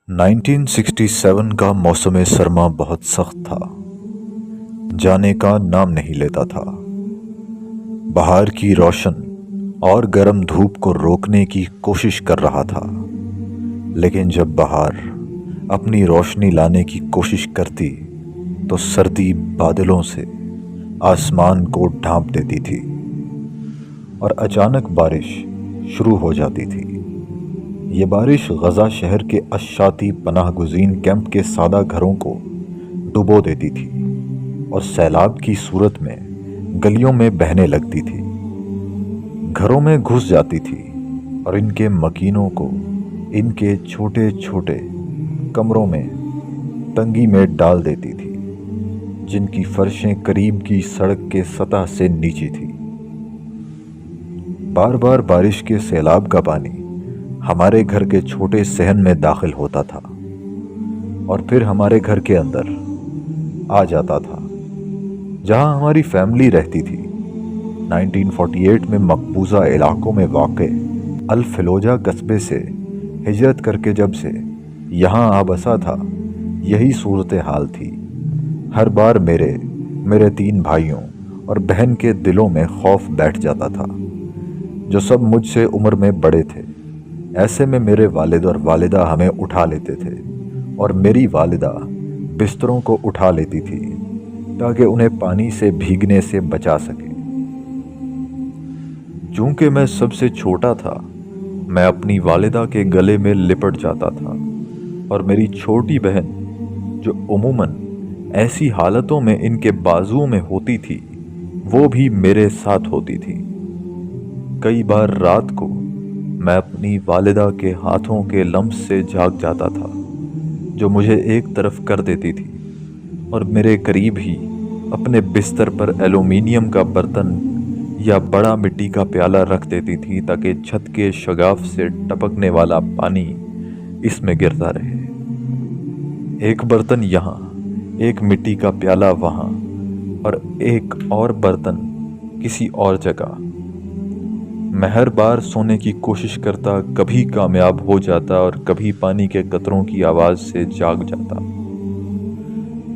1967 का मौसम सरमा बहुत सख्त था। जाने का नाम नहीं लेता था। बाहर की रोशन और गर्म धूप को रोकने की कोशिश कर रहा था, लेकिन जब बाहर अपनी रोशनी लाने की कोशिश करती तो सर्दी बादलों से आसमान को ढांप देती थी और अचानक बारिश शुरू हो जाती थी। ये बारिश गजा शहर के अशाती पनाह गुज़ीन कैंप के सादा घरों को डुबो देती थी और सैलाब की सूरत में गलियों में बहने लगती थी, घरों में घुस जाती थी और इनके मकीनों को इनके छोटे छोटे कमरों में तंगी में डाल देती थी, जिनकी फर्शें करीब की सड़क के सतह से नीची थी। बार बार बारिश के सैलाब का पानी हमारे घर के छोटे सहन में दाखिल होता था और फिर हमारे घर के अंदर आ जाता था, जहां हमारी फैमिली रहती थी। 1948 में मकबूजा इलाकों में वाक़े अल फिलोजा कस्बे से हिजरत करके जब से यहाँ आ बसा था, यही सूरत हाल थी। हर बार मेरे 3 भाइयों और बहन के दिलों में खौफ बैठ जाता था, जो सब मुझसे उम्र में बड़े थे। ऐसे में मेरे वालिद और वालिदा हमें उठा लेते थे और मेरी वालिदा बिस्तरों को उठा लेती थी ताकि उन्हें पानी से भीगने से बचा सके। चूंकि मैं सबसे छोटा था, मैं अपनी वालिदा के गले में लिपट जाता था और मेरी छोटी बहन, जो उमूमन ऐसी हालतों में इनके बाजुओं में होती थी, वो भी मेरे साथ होती थी। कई बार रात को मैं अपनी वालिदा के हाथों के लम्स से जाग जाता था, जो मुझे एक तरफ कर देती थी और मेरे करीब ही अपने बिस्तर पर एल्यूमिनियम का बर्तन या बड़ा मिट्टी का प्याला रख देती थी ताकि छत के शगाफ से टपकने वाला पानी इसमें गिरता रहे। एक बर्तन यहाँ, एक मिट्टी का प्याला वहाँ और एक और बर्तन किसी और जगह। मैं हर बार सोने की कोशिश करता, कभी कामयाब हो जाता और कभी पानी के कतरों की आवाज़ से जाग जाता,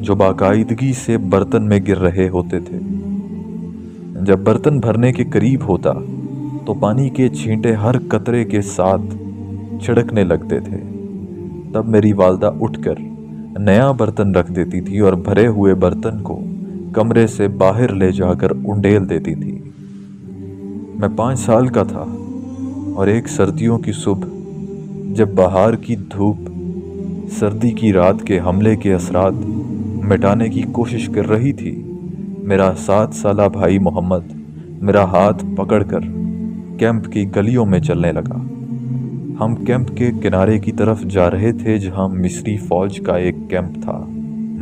जो बाकायदगी से बर्तन में गिर रहे होते थे। जब बर्तन भरने के करीब होता तो पानी के छींटे हर कतरे के साथ छिड़कने लगते थे। तब मेरी वालदा उठकर नया बर्तन रख देती थी और भरे हुए बर्तन को कमरे से बाहर ले जाकर उंडेल देती थी। मैं 5 साल का था और एक सर्दियों की सुबह, जब बाहर की धूप सर्दी की रात के हमले के असरात मिटाने की कोशिश कर रही थी, मेरा 7 साला भाई मोहम्मद मेरा हाथ पकड़कर कैंप की गलियों में चलने लगा। हम कैंप के किनारे की तरफ जा रहे थे, जहां मिस्री फौज का एक कैंप था।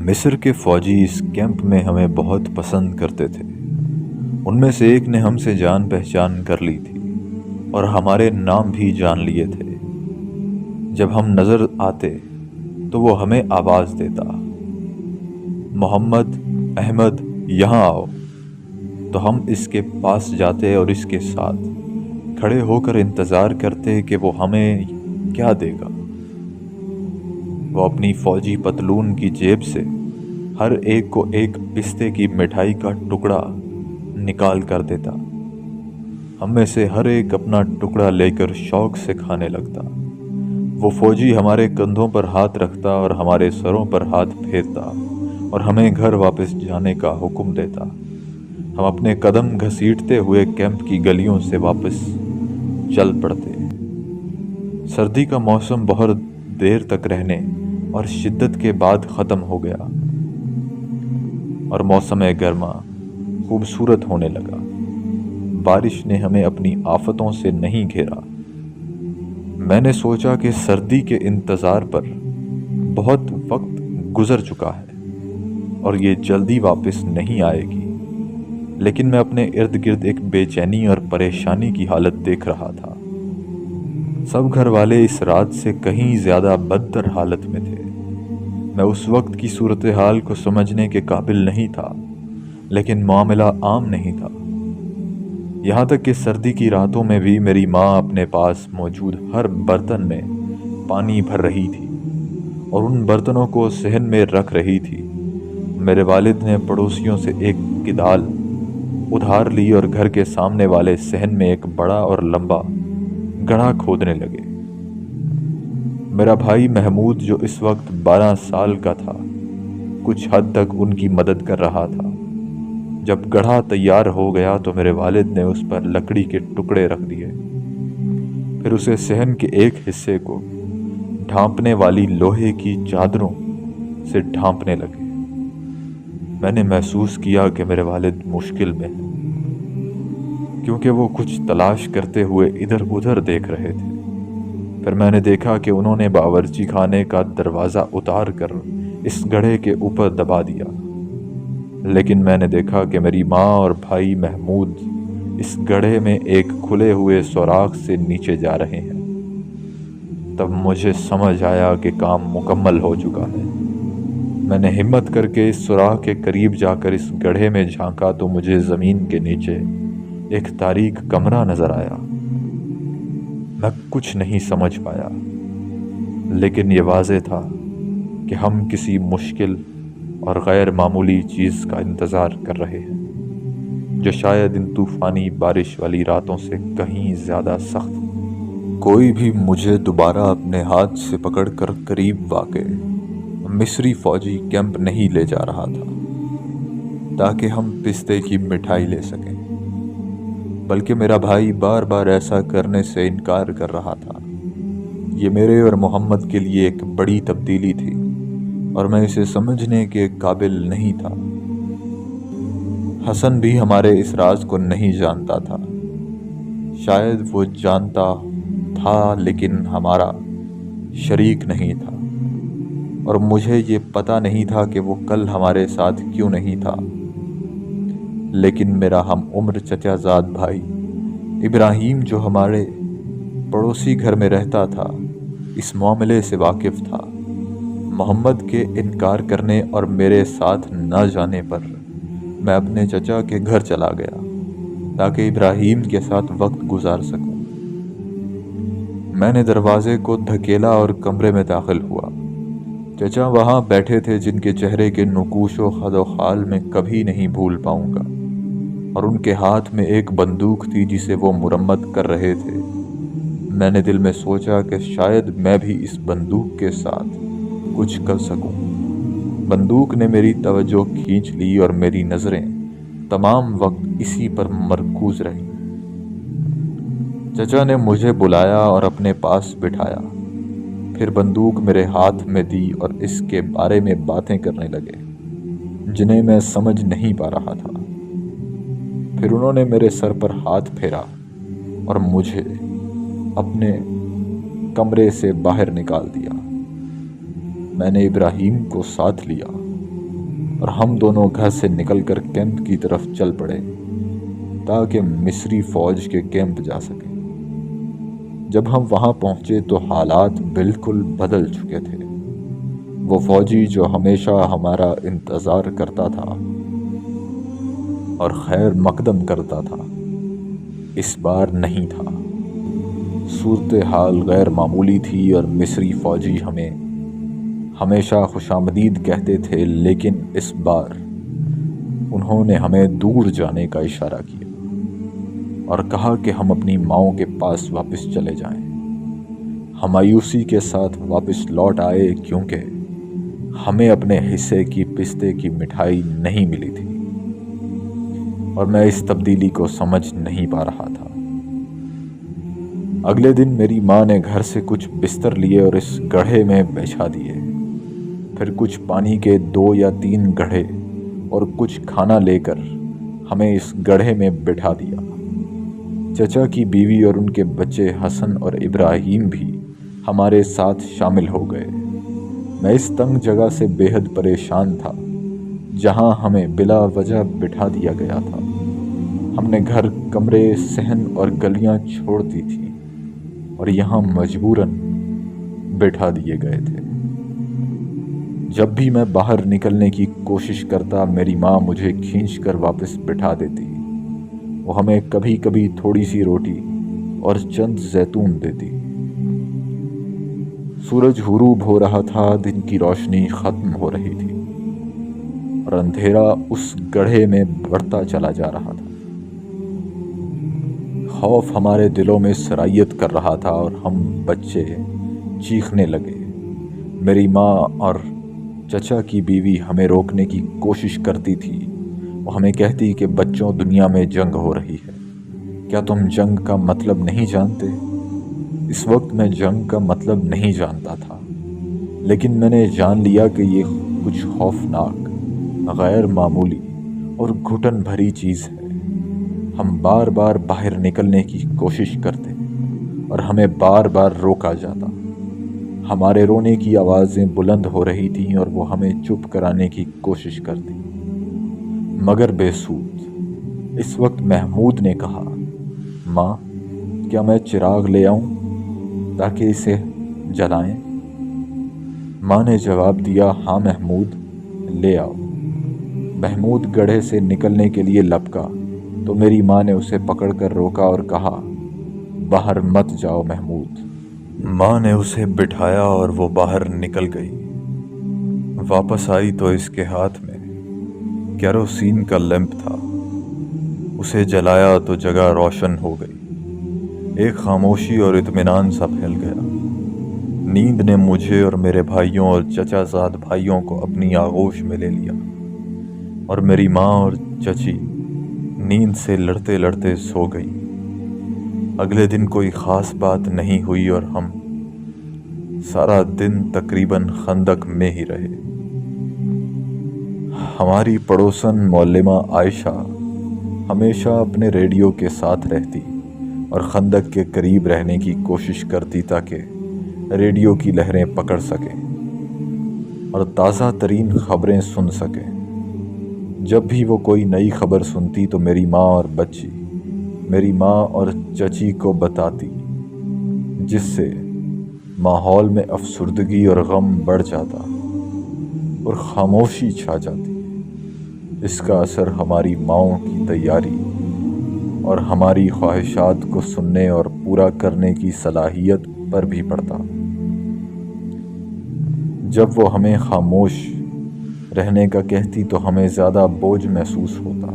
मिस्र के फौजी इस कैंप में हमें बहुत पसंद करते थे। उनमें से एक ने हमसे जान पहचान कर ली थी और हमारे नाम भी जान लिए थे। जब हम नज़र आते तो वो हमें आवाज़ देता, मोहम्मद, अहमद, यहाँ आओ। तो हम इसके पास जाते और इसके साथ खड़े होकर इंतज़ार करते कि वो हमें क्या देगा। वो अपनी फ़ौजी पतलून की जेब से हर एक को एक पिस्ते की मिठाई का टुकड़ा निकाल कर देता। हम में से हर एक अपना टुकड़ा लेकर शौक से खाने लगता। वो फौजी हमारे कंधों पर हाथ रखता और हमारे सरों पर हाथ फेरता और हमें घर वापस जाने का हुक्म देता। हम अपने कदम घसीटते हुए कैंप की गलियों से वापस चल पड़ते। सर्दी का मौसम बहुत देर तक रहने और शिद्दत के बाद ख़त्म हो गया और मौसम गर्मा खूबसूरत होने लगा। बारिश ने हमें अपनी आफतों से नहीं घेरा। मैंने सोचा कि सर्दी के इंतज़ार पर बहुत वक्त गुजर चुका है और ये जल्दी वापस नहीं आएगी, लेकिन मैं अपने इर्द गिर्द एक बेचैनी और परेशानी की हालत देख रहा था। सब घर वाले इस रात से कहीं ज़्यादा बदतर हालत में थे। मैं उस वक्त की सूरत हाल को समझने के काबिल नहीं था, लेकिन मामला आम नहीं था। यहाँ तक कि सर्दी की रातों में भी मेरी माँ अपने पास मौजूद हर बर्तन में पानी भर रही थी और उन बर्तनों को सहन में रख रही थी। मेरे वालिद ने पड़ोसियों से एक किदाल उधार ली और घर के सामने वाले सहन में एक बड़ा और लंबा गड्ढा खोदने लगे। मेरा भाई महमूद, जो इस वक्त 12 साल का था, कुछ हद तक उनकी मदद कर रहा था। जब गड्ढा तैयार हो गया तो मेरे वालिद ने उस पर लकड़ी के टुकड़े रख दिए, फिर उसे सहन के एक हिस्से को ढांपने वाली लोहे की चादरों से ढांपने लगे। मैंने महसूस किया कि मेरे वालिद मुश्किल में हैं, क्योंकि वो कुछ तलाश करते हुए इधर उधर देख रहे थे। फिर मैंने देखा कि उन्होंने बावर्ची खाने का दरवाज़ा उतार कर इस गड्ढे के ऊपर दबा दिया, लेकिन मैंने देखा कि मेरी माँ और भाई महमूद इस गड्ढे में एक खुले हुए सुराख से नीचे जा रहे हैं। तब मुझे समझ आया कि काम मुकम्मल हो चुका है। मैंने हिम्मत करके इस सुराख के करीब जाकर इस गड्ढे में झांका तो मुझे ज़मीन के नीचे एक तारीक कमरा नज़र आया। मैं कुछ नहीं समझ पाया, लेकिन ये वाज़ेह था कि हम किसी मुश्किल और गैर मामूली चीज़ का इंतज़ार कर रहे हैं, जो शायद इन तूफ़ानी बारिश वाली रातों से कहीं ज़्यादा सख्त। कोई भी मुझे दोबारा अपने हाथ से पकड़कर करीब वाक़े मिस्री फ़ौजी कैंप नहीं ले जा रहा था ताकि हम पिस्ते की मिठाई ले सकें, बल्कि मेरा भाई बार बार ऐसा करने से इनकार कर रहा था। ये मेरे और मोहम्मद के लिए एक बड़ी तब्दीली थी और मैं इसे समझने के काबिल नहीं था। हसन भी हमारे इस राज को नहीं जानता था। शायद वो जानता था, लेकिन हमारा शरीक नहीं था, और मुझे ये पता नहीं था कि वो कल हमारे साथ क्यों नहीं था। लेकिन मेरा हम उम्र चचाजाद भाई इब्राहिम, जो हमारे पड़ोसी घर में रहता था, इस मामले से वाकिफ़ था। मोहम्मद के इनकार करने और मेरे साथ न जाने पर मैं अपने चचा के घर चला गया ताकि इब्राहिम के साथ वक्त गुजार सकूं। मैंने दरवाजे को धकेला और कमरे में दाखिल हुआ। चचा वहाँ बैठे थे, जिनके चेहरे के नुकूश व खदोखाल में कभी नहीं भूल पाऊंगा, और उनके हाथ में एक बंदूक थी जिसे वो मुरम्मत कर रहे थे। मैंने दिल में सोचा कि शायद मैं भी इस बंदूक के साथ कुछ कर सकूं। बंदूक ने मेरी तवज्जो खींच ली और मेरी नज़रें तमाम वक्त इसी पर मरकूज रही। चचा ने मुझे बुलाया और अपने पास बिठाया, फिर बंदूक मेरे हाथ में दी और इसके बारे में बातें करने लगे जिन्हें मैं समझ नहीं पा रहा था। फिर उन्होंने मेरे सर पर हाथ फेरा और मुझे अपने कमरे से बाहर निकाल दिया। मैंने इब्राहिम को साथ लिया और हम दोनों घर से निकलकर कैंप की तरफ चल पड़े ताकि मिस्री फ़ौज के कैंप जा सकें। जब हम वहाँ पहुँचे तो हालात बिल्कुल बदल चुके थे। वो फ़ौजी जो हमेशा हमारा इंतज़ार करता था और खैर मकदम करता था, इस बार नहीं था। सूरत हाल गैर मामूली थी और मिस्री फ़ौजी हमें हमेशा खुशामदीद कहते थे, लेकिन इस बार उन्होंने हमें दूर जाने का इशारा किया और कहा कि हम अपनी माँओं के पास वापस चले जाएं। हम मायूसी के साथ वापस लौट आए क्योंकि हमें अपने हिस्से की पिस्ते की मिठाई नहीं मिली थी, और मैं इस तब्दीली को समझ नहीं पा रहा था। अगले दिन मेरी माँ ने घर से कुछ बिस्तर लिए और इस गड्ढे में बिछा दिए। फिर कुछ पानी के 2 या 3 घड़े और कुछ खाना लेकर हमें इस गड्ढे में बिठा दिया। चचा की बीवी और उनके बच्चे हसन और इब्राहिम भी हमारे साथ शामिल हो गए। मैं इस तंग जगह से बेहद परेशान था जहां हमें बिला वजह बिठा दिया गया था। हमने घर, कमरे, सहन और गलियां छोड़ दी थी और यहाँ मजबूरन बिठा दिए गए थे। जब भी मैं बाहर निकलने की कोशिश करता, मेरी माँ मुझे खींचकर वापस बिठा देती। वो हमें कभी कभी थोड़ी सी रोटी और चंद जैतून देती। सूरज हुरूब हो रहा था, दिन की रोशनी ख़त्म हो रही थी और अंधेरा उस गड्ढे में बढ़ता चला जा रहा था। खौफ हमारे दिलों में सरायत कर रहा था और हम बच्चे चीखने लगे। मेरी माँ और चचा की बीवी हमें रोकने की कोशिश करती थी। वो हमें कहती कि बच्चों, दुनिया में जंग हो रही है, क्या तुम जंग का मतलब नहीं जानते? इस वक्त मैं जंग का मतलब नहीं जानता था, लेकिन मैंने जान लिया कि ये कुछ खौफनाक, गैर मामूली और घुटन भरी चीज़ है। हम बार बार बाहर निकलने की कोशिश करते और हमें बार बार रोका जाता। हमारे रोने की आवाज़ें बुलंद हो रही थीं और वो हमें चुप कराने की कोशिश करती, मगर बेसूद। इस वक्त महमूद ने कहा, माँ, क्या मैं चिराग ले आऊं ताकि इसे जलाएं? माँ ने जवाब दिया, हाँ महमूद, ले आओ। महमूद गड्ढे से निकलने के लिए लपका तो मेरी माँ ने उसे पकड़कर रोका और कहा, बाहर मत जाओ महमूद। माँ ने उसे बिठाया और वो बाहर निकल गई। वापस आई तो इसके हाथ में केरोसिन का लैंप था। उसे जलाया तो जगह रोशन हो गई। एक खामोशी और इत्मीनान सा फैल गया। नींद ने मुझे और मेरे भाइयों और चचाजाद भाइयों को अपनी आगोश में ले लिया और मेरी माँ और चची नींद से लड़ते लड़ते सो गई। अगले दिन कोई ख़ास बात नहीं हुई और हम सारा दिन तकरीबन खंदक में ही रहे। हमारी पड़ोसन मौलिमा आयशा हमेशा अपने रेडियो के साथ रहती और खंदक के करीब रहने की कोशिश करती ताकि रेडियो की लहरें पकड़ सकें और ताज़ा तरीन खबरें सुन सकें। जब भी वो कोई नई खबर सुनती तो मेरी माँ और चची को बताती, जिससे माहौल में अफसुर्दगी और गम बढ़ जाता और खामोशी छा जाती। इसका असर हमारी माँओं की तैयारी और हमारी ख्वाहिशात को सुनने और पूरा करने की सलाहियत पर भी पड़ता। जब वो हमें खामोश रहने का कहती तो हमें ज़्यादा बोझ महसूस होता।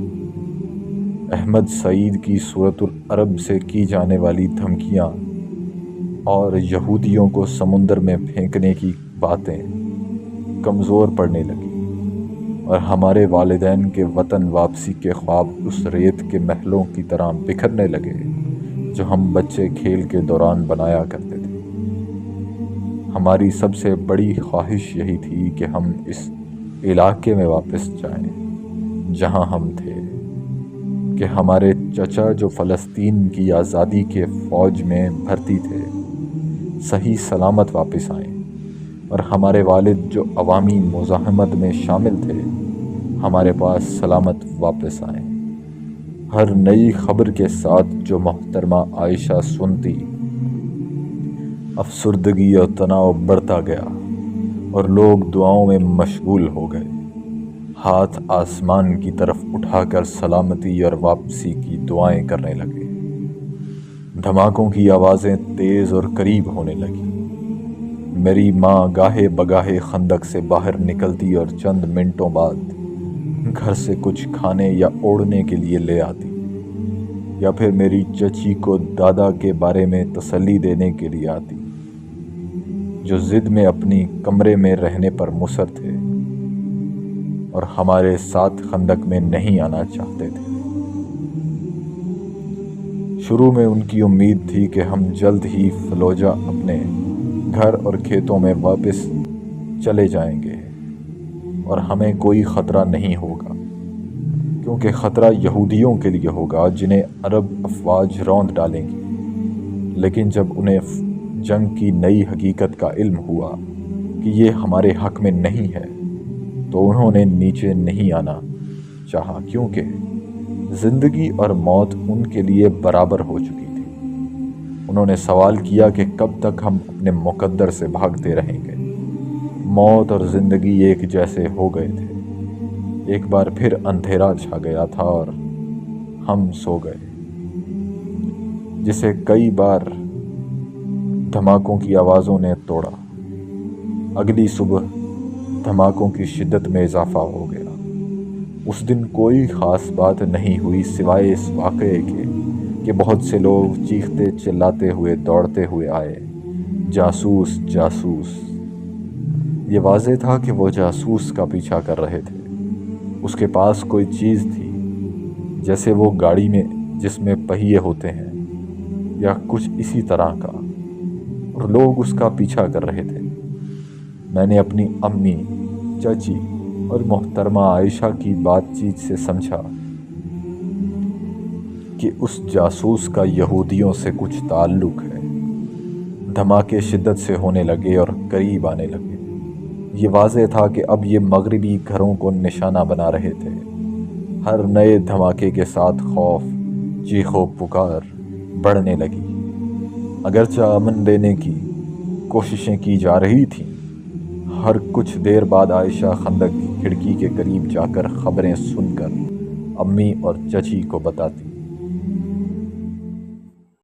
अहमद सईद की सूरतुल अरब से की जाने वाली धमकियाँ और यहूदियों को समुंदर में फेंकने की बातें कमज़ोर पड़ने लगी और हमारे वालिदैन के वतन वापसी के ख्वाब उस रेत के महलों की तरह बिखरने लगे जो हम बच्चे खेल के दौरान बनाया करते थे। हमारी सबसे बड़ी ख्वाहिश यही थी कि हम इस इलाके में वापस जाएं जहां हम थे, कि हमारे चचा जो फ़लस्तीन की आज़ादी के फ़ौज में भर्ती थे सही सलामत वापस आएं और हमारे वालिद जो अवामी मुज़ाहमत में शामिल थे हमारे पास सलामत वापस आएं। हर नई खबर के साथ जो मोहतरमा आयशा सुनती, अफसुर्दगी और तनाव बढ़ता गया और लोग दुआओं में मशगूल हो गए, हाथ आसमान की तरफ उठाकर सलामती और वापसी की दुआएं करने लगे। धमाकों की आवाज़ें तेज़ और करीब होने लगी। मेरी माँ गाहे बगाहे खंदक से बाहर निकलती और चंद मिनटों बाद घर से कुछ खाने या ओढ़ने के लिए ले आती, या फिर मेरी चची को दादा के बारे में तसल्ली देने के लिए आती, जो ज़िद में अपनी कमरे में रहने पर मुसर थे और हमारे साथ खंदक में नहीं आना चाहते थे। शुरू में उनकी उम्मीद थी कि हम जल्द ही फलोजा अपने घर और खेतों में वापस चले जाएंगे और हमें कोई ख़तरा नहीं होगा, क्योंकि ख़तरा यहूदियों के लिए होगा जिन्हें अरब अफवाज रौंद डालेंगी। लेकिन जब उन्हें जंग की नई हकीकत का इल्म हुआ कि ये हमारे हक़ में नहीं है तो उन्होंने नीचे नहीं आना चाहा, क्योंकि ज़िंदगी और मौत उनके लिए बराबर हो चुकी थी। उन्होंने सवाल किया कि कब तक हम अपने मुक़द्दर से भागते रहेंगे। मौत और ज़िंदगी एक जैसे हो गए थे। एक बार फिर अंधेरा छा गया था और हम सो गए, जिसे कई बार धमाकों की आवाज़ों ने तोड़ा। اگلی صبح دھماکوں کی شدت میں اضافہ ہو گیا۔ اس دن کوئی خاص بات نہیں ہوئی سوائے اس واقعے کے کہ بہت سے لوگ چیختے چلاتے ہوئے دوڑتے ہوئے آئے، جاسوس جاسوس۔ یہ واضح تھا کہ وہ جاسوس کا پیچھا کر رہے تھے۔ اس کے پاس کوئی چیز تھی، جیسے وہ گاڑی میں جس میں پہیے ہوتے ہیں یا کچھ اسی طرح کا، اور لوگ اس کا پیچھا کر رہے تھے۔ میں نے اپنی امی، چچی اور محترمہ عائشہ کی بات چیت سے سمجھا کہ اس جاسوس کا یہودیوں سے کچھ تعلق ہے۔ دھماکے شدت سے ہونے لگے اور قریب آنے لگے۔ یہ واضح تھا کہ اب یہ مغربی گھروں کو نشانہ بنا رہے تھے۔ ہر نئے دھماکے کے ساتھ خوف، چیخ و پکار بڑھنے لگی۔ اگرچہ امن دینے کی کوششیں کی جا رہی تھیں، ہر کچھ دیر بعد عائشہ خندق کی کھڑکی کے قریب جا کر خبریں سن کر امی اور چچی کو بتاتی